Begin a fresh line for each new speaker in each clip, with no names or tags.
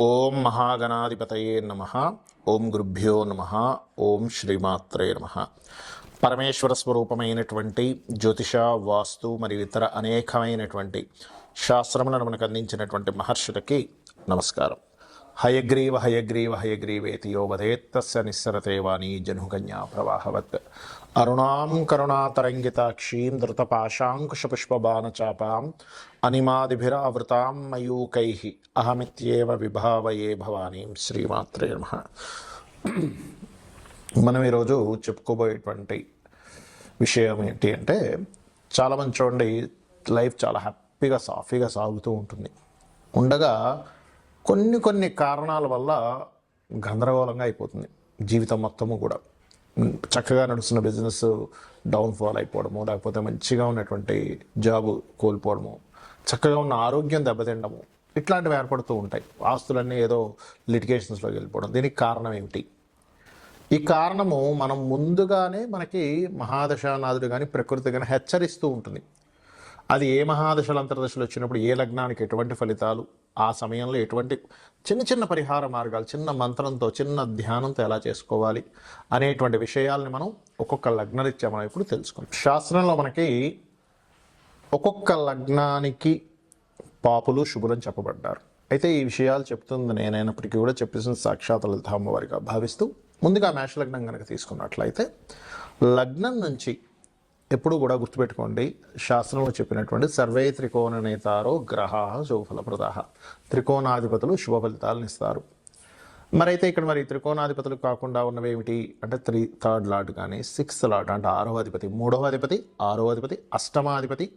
ఓం మహాగణాధిపతయే నమః. ఓం గురుభ్యో నమః. ఓం శ్రీమాత్రే నమః. పరమేశ్వర స్వరూపమైనటువంటి జ్యోతిష, వాస్తు మరియు ఇతర అనేకమైనటువంటి శాస్త్రములను మనకు అందించినటువంటి మహర్షులకి నమస్కారం. హయగ్రీవ హయగ్రీవ హయగ్రీవేతి యో వదేత్తస్య నిస్సరతే వాణి జనుకన్యా ప్రవాహవత్. అరుణాం కరుణాతరంగితాక్షీం ధృతపాశాంకుశపుష్పబాణచాపాం అనిమాదిభిరావృతాం మయూకైః అహమిత్యేవ విభావయే భవానీం. శ్రీమాత్రే నమః. మనం ఈరోజు చెప్పుకోబోయేటువంటి విషయం ఏంటి అంటే, చాలామంది చూడండి, లైఫ్ చాలా హ్యాపీగా సాఫీగా సాగుతూ ఉంటుంది. ఉండగా కొన్ని కారణాల వల్ల గందరగోళంగా అయిపోతుంది జీవితం మొత్తము కూడా. చక్కగా నడుస్తున్న బిజినెస్ డౌన్ఫాల్ అయిపోవడము, లేకపోతే మంచిగా ఉన్నటువంటి జాబు కోల్పోవడము, చక్కగా ఉన్న ఆరోగ్యం దెబ్బతిండము, ఇట్లాంటివి ఏర్పడుతూ ఉంటాయి. ఆస్తులన్నీ ఏదో లిటిగేషన్స్లోకి వెళ్ళిపోవడం. దీనికి కారణం ఏమిటి? ఈ కారణము మనం ముందుగానే మనకి మహాదశానాథుడు కానీ ప్రకృతి కానీ హెచ్చరిస్తూ ఉంటుంది. అది ఏ మహాదశలు అంతర్దశలు వచ్చినప్పుడు ఏ లగ్నానికి ఎటువంటి ఫలితాలు, ఆ సమయంలో ఎటువంటి చిన్న పరిహార మార్గాలు, చిన్న మంత్రంతో చిన్న ధ్యానంతో ఎలా చేసుకోవాలి అనేటువంటి విషయాల్ని మనం ఒక్కొక్క లగ్నరీత్యా మనం ఇప్పుడు తెలుసుకుంటాం. శాస్త్రంలో మనకి ఒక్కొక్క లగ్నానికి పాపులు శుభులని చెప్పబడ్డారు. అయితే ఈ విషయాలు చెప్తుంది నేనైనప్పటికీ కూడా చెప్పేసిన సాక్షాత్ లలిత అమ్మవారిగా భావిస్తూ, ముందుగా మేష లగ్నం కనుక తీసుకున్నట్లయితే, లగ్నం నుంచి ఎప్పుడు కూడా గుర్తుపెట్టుకోండి, శాస్త్రంలో చెప్పినటువంటి సర్వే త్రికోణ నేతారో గ్రహా శుభఫలప్రదా, త్రికోణాధిపతులు శుభ ఫలితాలను ఇస్తారు. మరైతే ఇక్కడ త్రికోణాధిపతులు కాకుండా ఉన్నవి ఏమిటి అంటే, థర్డ్ లార్డ్ కానీ, సిక్స్త్ లార్డ్ అంటే 6వ అధిపతి, 3వ అధిపతి, 6వ అధిపతి, అష్టమాధిపతి,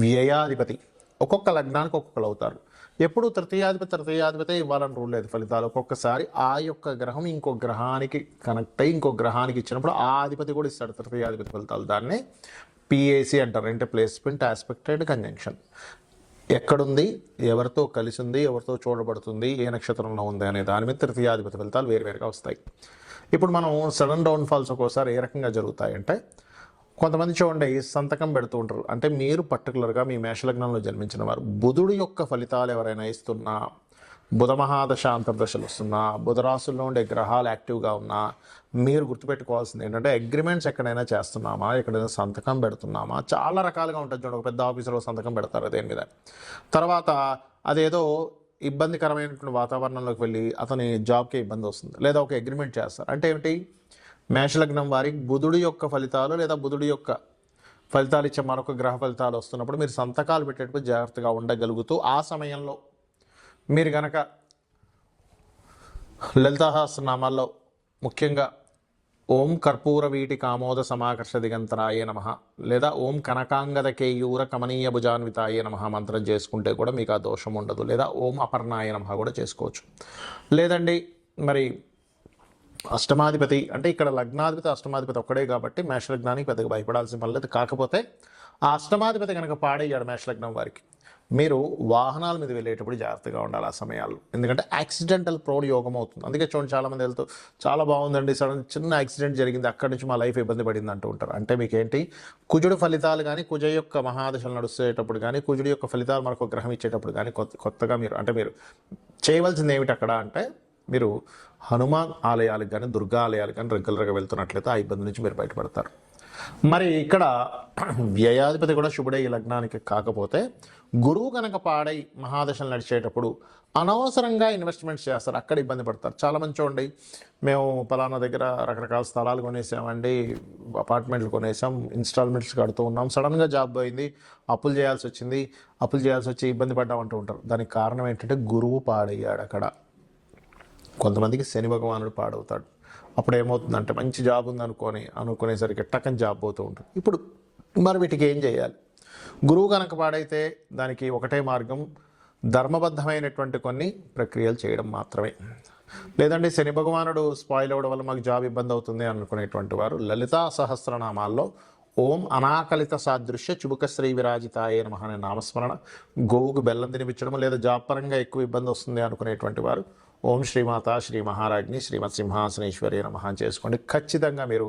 వ్యయాధిపతి. ఒక్కొక్క లగ్నానికి ఒక్కొక్కరు అవుతారు. ఎప్పుడు తృతీయాధిపతి ఇవ్వాలని రూల్ లేదు ఫలితాలు. ఒక్కొక్కసారి ఆ యొక్క గ్రహం ఇంకో గ్రహానికి కనెక్ట్ అయ్యి ఇంకో గ్రహానికి ఇచ్చినప్పుడు ఆ అధిపతి కూడా ఇస్తాడు తృతీయాధిపతి ఫలితాలు. దాన్నే పిఏసి అంటారు, అంటే ప్లేస్మెంట్ ఆస్పెక్టెడ్ కంజంక్షన్. ఎక్కడుంది, ఎవరితో కలిసి ఉంది, ఎవరితో చూడబడుతుంది, ఏ నక్షత్రంలో ఉంది అనే దాని మీద తృతీయాధిపతి ఫలితాలు వేరువేరుగా వస్తాయి. ఇప్పుడు మనం సడన్ డౌన్ఫాల్స్ ఒక్కోసారి ఏ రకంగా జరుగుతాయంటే, కొంతమంది చూడండి సంతకం పెడుతూ ఉంటారు. అంటే మీరు పర్టికులర్గా మీ మేషలగ్నంలో జన్మించిన వారు బుధుడు యొక్క ఫలితాలు ఎవరైనా ఇస్తున్నా, బుధ మహాదశ అంతర్దశలు వస్తున్నా, బుధ రాశుల్లో ఉండే గ్రహాలు యాక్టివ్గా ఉన్నా, మీరు గుర్తుపెట్టుకోవాల్సింది ఏంటంటే, అగ్రిమెంట్స్ ఎక్కడైనా చేస్తున్నామా, ఎక్కడైనా సంతకం పెడుతున్నామా, చాలా రకాలుగా ఉంటుంది. చూడండి, ఒక పెద్ద ఆఫీసులో సంతకం పెడతారు దేని మీద, తర్వాత అదేదో ఇబ్బందికరమైనటువంటి వాతావరణంలోకి వెళ్ళి అతని జాబ్కి ఇబ్బంది వస్తుంది, లేదా ఒక అగ్రిమెంట్ చేస్తారు. అంటే ఏమిటి, మేషలగ్నం వారికి బుధుడి యొక్క ఫలితాలు లేదా బుధుడి యొక్క ఫలితాలు ఇచ్చే మరొక గ్రహ ఫలితాలు వస్తున్నప్పుడు మీరు సంతకాలు పెట్టేటప్పుడు జాగ్రత్తగా ఉండగలుగుతూ, ఆ సమయంలో మీరు గనక లలితాసహస్రనామాల్లో ముఖ్యంగా ఓం కర్పూర వీటి కామోద సమాకర్ష దిగంతరాయే నమః లేదా ఓం కనకాంగద కేయూర కమనీయ భుజాన్వితాయే నమః మంత్రం చేసుకుంటే కూడా మీకు ఆ దోషం ఉండదు. లేదా ఓం అపర్ణాయ నమః కూడా చేసుకోవచ్చు. లేదండి అష్టమాధిపతి అంటే, ఇక్కడ లగ్నాధిపతి అష్టమాధిపతి ఒక్కడే కాబట్టి మేషలగ్నానికి పెద్దగా భయపడాల్సిన పని లేదు. కాకపోతే ఆ అష్టమాధిపతి కనుక పాడయ్యాడు మేషలగ్నం వారికి, మీరు వాహనాల మీద వెళ్ళేటప్పుడు జాగ్రత్తగా ఉండాలి ఆ సమయాల్లో. ఎందుకంటే యాక్సిడెంటల్ ప్రోడ్ యోగం అవుతుంది. అందుకే చూడండి, చాలామంది వెళ్తూ చాలా బాగుందండి, సడన్ చిన్న యాక్సిడెంట్ జరిగింది, అక్కడి నుంచి మా లైఫ్ ఇబ్బంది పడింది అంటూ ఉంటారు. అంటే మీకేంటి, కుజుడు ఫలితాలు కానీ, కుజ యొక్క మహాదశలు నడుస్తేటప్పుడు కానీ, కుజుడు యొక్క ఫలితాలు మనకు గ్రహం ఇచ్చేటప్పుడు కానీ కొత్తగా మీరు చేయవలసింది ఏమిటి అక్కడ అంటే, మీరు హనుమాన్ ఆలయాలకు కానీ, దుర్గా ఆలయాలకు కానీ రెగ్యులర్గా వెళ్తున్నట్లయితే ఆ ఇబ్బంది నుంచి మీరు బయటపడతారు. మరి ఇక్కడ వ్యయాధిపతి కూడా శుభుడే ఈ లగ్నానికి. కాకపోతే గురువు కనుక పాడై మహాదశలు నడిచేటప్పుడు అనవసరంగా ఇన్వెస్ట్మెంట్స్ చేస్తారు, అక్కడ ఇబ్బంది పడతారు. చాలామంది చూడండి, మేము పలానా దగ్గర రకరకాల స్థలాలు కొనేసామండి, అపార్ట్మెంట్లు కొనేసాం, ఇన్స్టాల్మెంట్స్ కడుతూ ఉన్నాం, సడన్గా జాబ్ పోయింది, అప్పులు చేయాల్సి వచ్చి ఇబ్బంది పడ్డామంటూ ఉంటారు. దానికి కారణం ఏంటంటే, గురువు పాడయ్యాడు అక్కడ. కొంతమందికి శని భగవానుడు పాడవుతాడు. అప్పుడు ఏమవుతుందంటే, మంచి జాబ్ ఉంది అనుకునేసరికి టక్కని జాబ్ పోతూ ఉంటుంది. ఇప్పుడు మరి వీటికి ఏం చేయాలి? గురువు కనుక పాడైతే దానికి ఒకటే మార్గం, ధర్మబద్ధమైనటువంటి కొన్ని ప్రక్రియలు చేయడం మాత్రమే. లేదంటే శని భగవానుడు స్పాయిల్ అవ్వడం వల్ల మాకు జాబ్ ఇబ్బంది అవుతుంది అనుకునేటువంటి వారు లలితా సహస్రనామాల్లో ఓం అనాకలిత సాదృశ్య చుబుక శ్రీ విరాజితాయే నమః అనే నామస్మరణ, గోవుకు బెల్లం తినిపించడం, లేదా జాబ్ పరంగా ఎక్కువ ఇబ్బంది వస్తుంది అనుకునేటువంటి వారు ఓం శ్రీమాత శ్రీ మహారాజ్ని శ్రీమత్ సింహాసనేశ్వరి నమః చేసుకోండి. ఖచ్చితంగా మీరు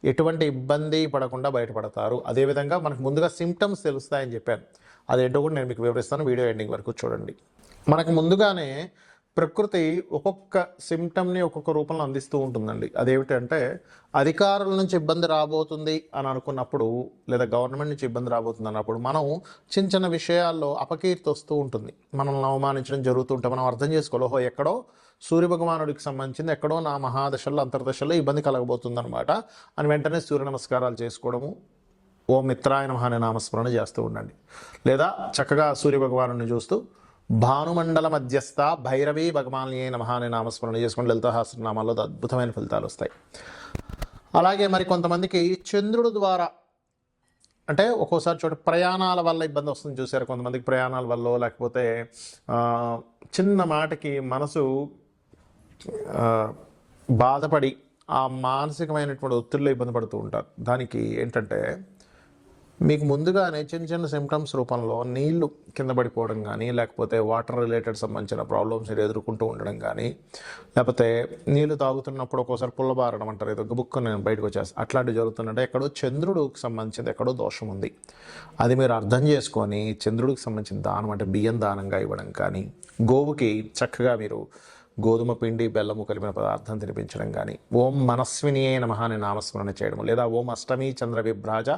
ఎటువంటి ఇబ్బంది పడకుండా బయటపడతారు. అదేవిధంగా మనకు ముందుగా సిమ్టమ్స్ తెలుస్తాయని చెప్పాను, అదేంటో కూడా నేను మీకు వివరిస్తాను. వీడియో ఎండింగ్ వరకు చూడండి. మనకు ముందుగానే ప్రకృతి ఒక్కొక్క సిమ్టమ్ని ఒక్కొక్క రూపంలో అందిస్తూ ఉంటుందండి. అదేమిటంటే అధికారుల నుంచి ఇబ్బంది రాబోతుంది అని అనుకున్నప్పుడు, లేదా గవర్నమెంట్ నుంచి ఇబ్బంది రాబోతుంది అన్నప్పుడు మనం చిన్న చిన్న విషయాల్లో అపకీర్తి వస్తూ ఉంటుంది, మనల్ని అవమానించడం జరుగుతూ ఉంటే మనం అర్థం చేసుకోవాలి, ఓహో ఎక్కడో సూర్యభగవానుడికి సంబంధించింది ఎక్కడో నా మహాదశల్లో అంతర్దశల్లో ఇబ్బంది కలగబోతుంది అనమాట అని వెంటనే సూర్య నమస్కారాలు చేసుకోవడము, ఓ మిత్రాయ నమః అనే నామస్మరణ చేస్తూ ఉండండి. లేదా చక్కగా సూర్యభగవాను చూస్తూ భానుమండల మధ్యస్థ భైరవీ భగవాన్యే నమః అనే నామస్మరణ చేసుకుని లలితా సహస్రనామాల్లో అద్భుతమైన ఫలితాలు వస్తాయి. అలాగే మరి కొంతమందికి చంద్రుడు ద్వారా, అంటే ఒక్కోసారి చోట ప్రయాణాల వల్ల ఇబ్బంది వస్తుంది చూసారు, కొంతమందికి ప్రయాణాల వల్ల లేకపోతే చిన్న మాటకి మనసు బాధపడి ఆ మానసికమైనటువంటి ఒత్తిడిలో ఇబ్బంది పడుతూ ఉంటారు. దానికి ఏంటంటే మీకు ముందుగానే చిన్న చిన్న సిమ్టమ్స్ రూపంలో నీళ్లు కింద పడిపోవడం కానీ, లేకపోతే వాటర్ రిలేటెడ్ సంబంధించిన ప్రాబ్లమ్స్ మీరు ఎదుర్కొంటూ ఉండడం కానీ, లేకపోతే నీళ్లు తాగుతున్నప్పుడు ఒక్కోసారి పుల్లబారడం అంటారు, ఏదో బుక్కు నేను బయటకు వచ్చేస్తాను, అట్లాంటివి జరుగుతుందంటే ఎక్కడో చంద్రుడికి సంబంధించింది ఎక్కడో దోషం ఉంది. అది మీరు అర్థం చేసుకొని చంద్రుడికి సంబంధించిన దానం అంటే బియ్యం దానంగా ఇవ్వడం కానీ, గోవుకి చక్కగా మీరు గోధుమ పిండి బెల్లము కలిపిన పదార్థం తినిపించడం కానీ, ఓం మనస్వినియే నమః అనే నామస్మరణ చేయడం, లేదా ఓం అష్టమి చంద్ర విభ్రాజ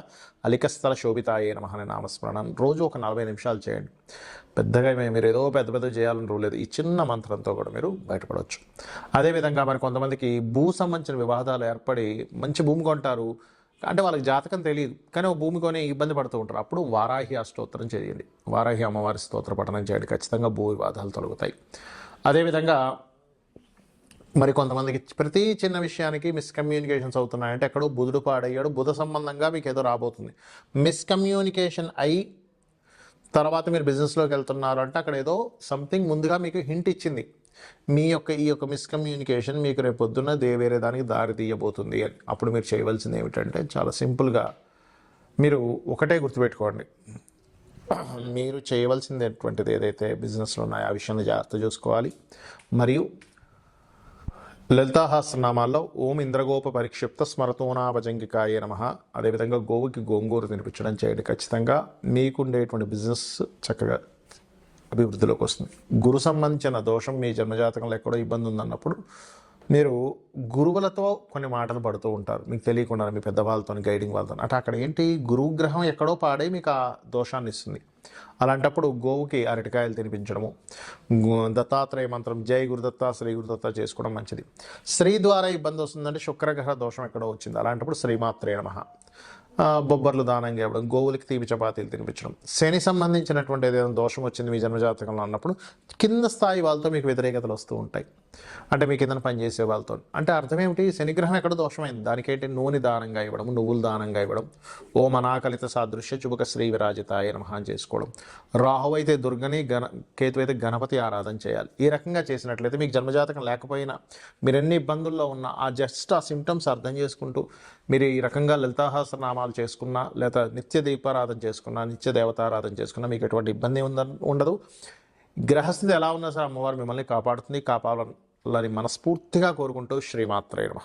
అలికస్థల శోభితాయే నమః అనే నామస్మరణ రోజు ఒక 40 నిమిషాలు చేయండి. పెద్దగా మీరు ఏదో పెద్ద చేయాలని రూల్ లేదు, ఈ చిన్న మంత్రంతో కూడా మీరు బయటపడవచ్చు. అదేవిధంగా మరి కొంతమందికి భూ సంబంధించిన వివాదాలు ఏర్పడి మంచి భూమి కొంటారు, అంటే వాళ్ళకి జాతకం తెలియదు కానీ ఒక భూమి కొని ఇబ్బంది పడుతూ ఉంటారు, అప్పుడు వారాహి అష్టోత్తరం చేయండి, వారాహి అమ్మవారి స్తోత్ర పఠనం చేయండి, ఖచ్చితంగా భూ వివాదాలు తొలగుతాయి. అదేవిధంగా మరి కొంతమందికి ప్రతి చిన్న విషయానికి మిస్కమ్యూనికేషన్స్ అవుతున్నాయంటే ఎక్కడో బుధుడు పాడయ్యాడు, బుధ సంబంధంగా మీకు ఏదో రాబోతుంది, మిస్కమ్యూనికేషన్ అయి తర్వాత మీరు బిజినెస్లోకి వెళ్తున్నారు అంటే అక్కడ ఏదో సంథింగ్ ముందుగా మీకు హింట్ ఇచ్చింది, మీ యొక్క ఈ యొక్క మిస్కమ్యూనికేషన్ మీకు రేపు పొద్దున్న వేరే దానికి దారి తీయబోతుంది అని. అప్పుడు మీరు చేయవలసింది ఏమిటంటే చాలా సింపుల్గా మీరు ఒకటే గుర్తుపెట్టుకోండి, మీరు చేయవలసింది ఏదైతే బిజినెస్లో ఉన్నాయో ఆ విషయాన్ని జాగ్రత్త చూసుకోవాలి. మరియు లలితాసహస్రనామాల్లో ఓం ఇంద్రగోప పరిక్షిప్త స్మరతోనాభజంగికాయే నమః, అదేవిధంగా గోవుకి గోంగూర తినిపించడం చేయండి. ఖచ్చితంగా మీకుండేటువంటి బిజినెస్ చక్కగా అభివృద్ధిలోకి వస్తుంది. గురు సంబంధించిన దోషం మీ జన్మజాతకంలో ఎక్కడో ఇబ్బంది ఉందన్నప్పుడు మీరు గురువులతో కొన్ని మాటలు పడుతూ ఉంటారు, మీకు తెలియకుండా మీ పెద్దవాళ్ళతో గైడింగ్ వాళ్ళతో, అంటే అక్కడ ఏంటి గురుగ్రహం ఎక్కడో పాడే మీకు ఆ దోషాన్ని ఇస్తుంది. అలాంటప్పుడు గోవుకి అరటికాయలు తినిపించడము, దత్తాత్రేయ మంత్రం జై గురుదత్త శ్రీ గురుదత్త చేసుకోవడం మంచిది. స్త్రీ ద్వారా ఇబ్బంది వస్తుందంటే శుక్రగ్రహ దోషం ఎక్కడో వచ్చింది, అలాంటప్పుడు శ్రీమాత్రే నమః, బొబ్బర్లు దానంగా ఇవ్వడం, గోవులకి తీపి చపాతీలు తినిపించడం. శని సంబంధించినటువంటి ఏదైనా దోషం వచ్చింది మీ జన్మజాతకంలో అన్నప్పుడు కింద స్థాయి వాళ్ళతో మీకు వ్యతిరేకతలు వస్తూ ఉంటాయి, అంటే మీ కింద పనిచేసే వాళ్ళతో, అంటే అర్థం ఏమిటి, శనిగ్రహం ఎక్కడ దోషమైంది, దానికేంటి నూనె దానంగా ఇవ్వడం, నువ్వులు దానంగా ఇవ్వడం, ఓం అనాకలిత సాదృశ్య చుబుక శ్రీ విరాజితాయ నమః చేసుకోవడం, రాహు అయితే దుర్గని, కేతు అయితే గణపతి ఆరాధన చేయాలి. ఈ రకంగా చేసినట్లయితే మీకు జన్మజాతకం లేకపోయినా మీరు ఎన్ని ఇబ్బందుల్లో ఉన్నా ఆ జస్ట్ ఆ సిమ్టమ్స్ అర్థం చేసుకుంటూ మీరు ఈ రకంగా లలితాసహస్రనామాలు చేసుకున్నా, లేదా నిత్య దీపారాధన చేసుకున్నా, నిత్య దేవతారాధన చేసుకున్నా మీకు ఎటువంటి ఇబ్బంది ఉండదు. గ్రహస్థితి ఎలా ఉన్నా సరే అమ్మవారు మిమ్మల్ని కాపాడుతుంది, కాపాడాలని మనస్ఫూర్తిగా కోరుకుంటూ శ్రీమాత్రే నమః.